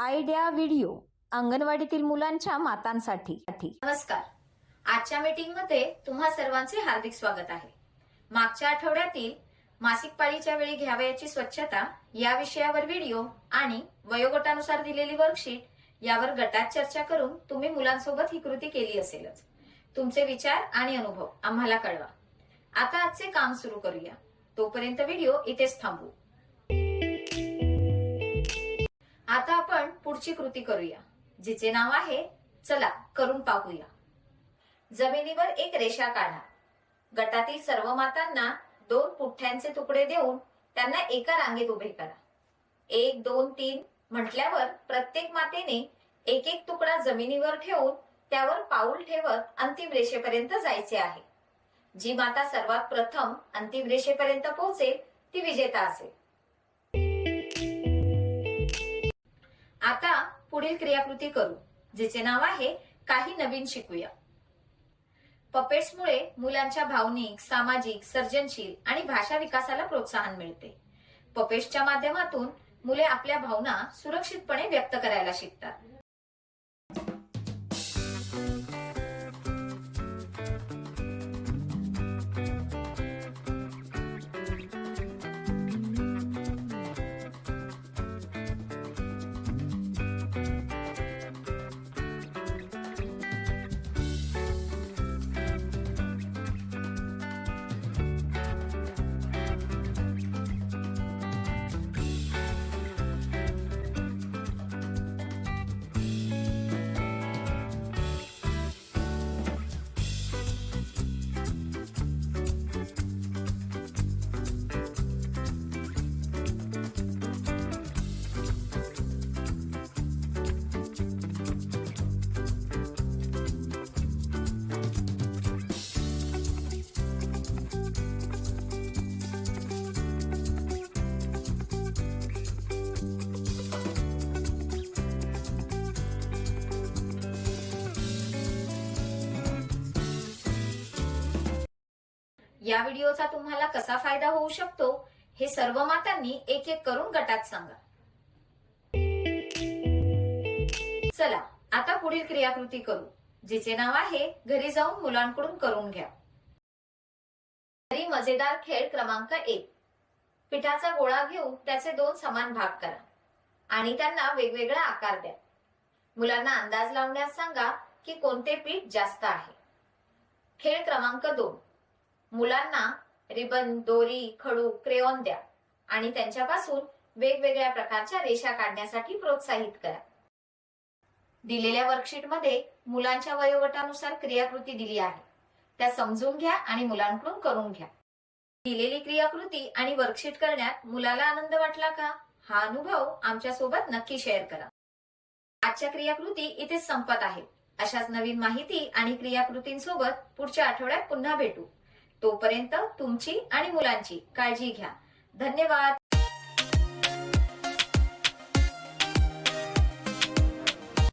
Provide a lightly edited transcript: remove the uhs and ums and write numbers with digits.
Idea video अंगणवाडीतील मुलांच्या मातांसाठी. नमस्कार. आजच्या मीटिंग मध्ये तुम्हा सर्वांचे हार्दिक स्वागत आहे. मागच्या आठवड्यातील मासिक पाळीच्या वेळी घ्यावयाची स्वच्छता या विषयावर व्हिडिओ आणि वयोगटानुसार दिलेली वर्कशीट यावर गटात चर्चा करून तुम्ही मुलांसोबत ही कृती केली असेलच. तुमचे विचार आणि अनुभव आम्हाला कळवा. आता आजचे काम सुरू करूया. तोपर्यंत व्हिडिओ इथेच थांबवू. आता आपण पुढची कृती करूया, जिचे नाव आहे चला करून पाहूया. जमिनीवर एक रेषा काढा. गटातील सर्व मातांना 2 पुठ्ठ्यांचे तुकडे देऊन त्यांना एका रांगेत उभे करा. 1 2 3 म्हटल्यावर प्रत्येक मातेने एक एक तुकडा जमिनीवर ठेवून त्यावर पाऊल ठेवत अंतिम रेषेपर्यंत जायचे आहे. जी माता सर्वात प्रथम अंतिम रेषेपर्यंत पोहोचेल ती विजेता असेल. आता पुढील क्रियाकृती करू, जिचे नाव आहे काही नवीन शिकूया. पपेट्समुळे मुलांच्या भावनिक, सामाजिक, सर्जनशील आणि भाषा विकासाला प्रोत्साहन मिळते. पपेट्सच्या माध्यमातून मुले आपल्या भावना सुरक्षितपणे व्यक्त करायला शिकतात. या व्हिडिओचा तुम्हाला कसा फायदा होऊ शकतो हे सर्व मातांनी एक एक करून गटात सांगा. चला आता पुढील क्रियाकृती करू, जिचे नाव आहे घरी जाऊन मुलांकडून करून घ्या. घरी मजेदार खेळ क्रमांक 1. पिठाचा गोळा घेऊन त्याचे 2 समान भाग करा आणि त्यांना वेगवेगळा आकार द्या. मुलांना अंदाज लावण्यास सांगा की कोणते पीठ जास्त आहे. खेळ क्रमांक 2. मुलांना रिबन, दोरी, खडू, क्रेयॉन द्या आणि त्यांच्यापासून वेगवेगळ्या प्रकारच्या रेषा काढण्यासाठी प्रोत्साहित करा. दिलेल्या वर्कशीटमध्ये मुलांच्या वयोगटानुसार क्रियाकृती दिली आहे. त्या समजून घ्या आणि मुलांकडून करून घ्या. दिलेली क्रियाकृती आणि वर्कशीट करण्यात मुलाला आनंद वाटला का? हा अनुभव आमच्या सोबत नक्की शेअर करा. आजच्या क्रियाकृती इथेच संपत आहेत. अशाच नवीन माहिती आणि क्रियाकृतींसोबत पुढच्या आठवड्यात पुन्हा भेटू. तोपर्यंत तुमची आणि मुलांची काळजी घ्या. धन्यवाद.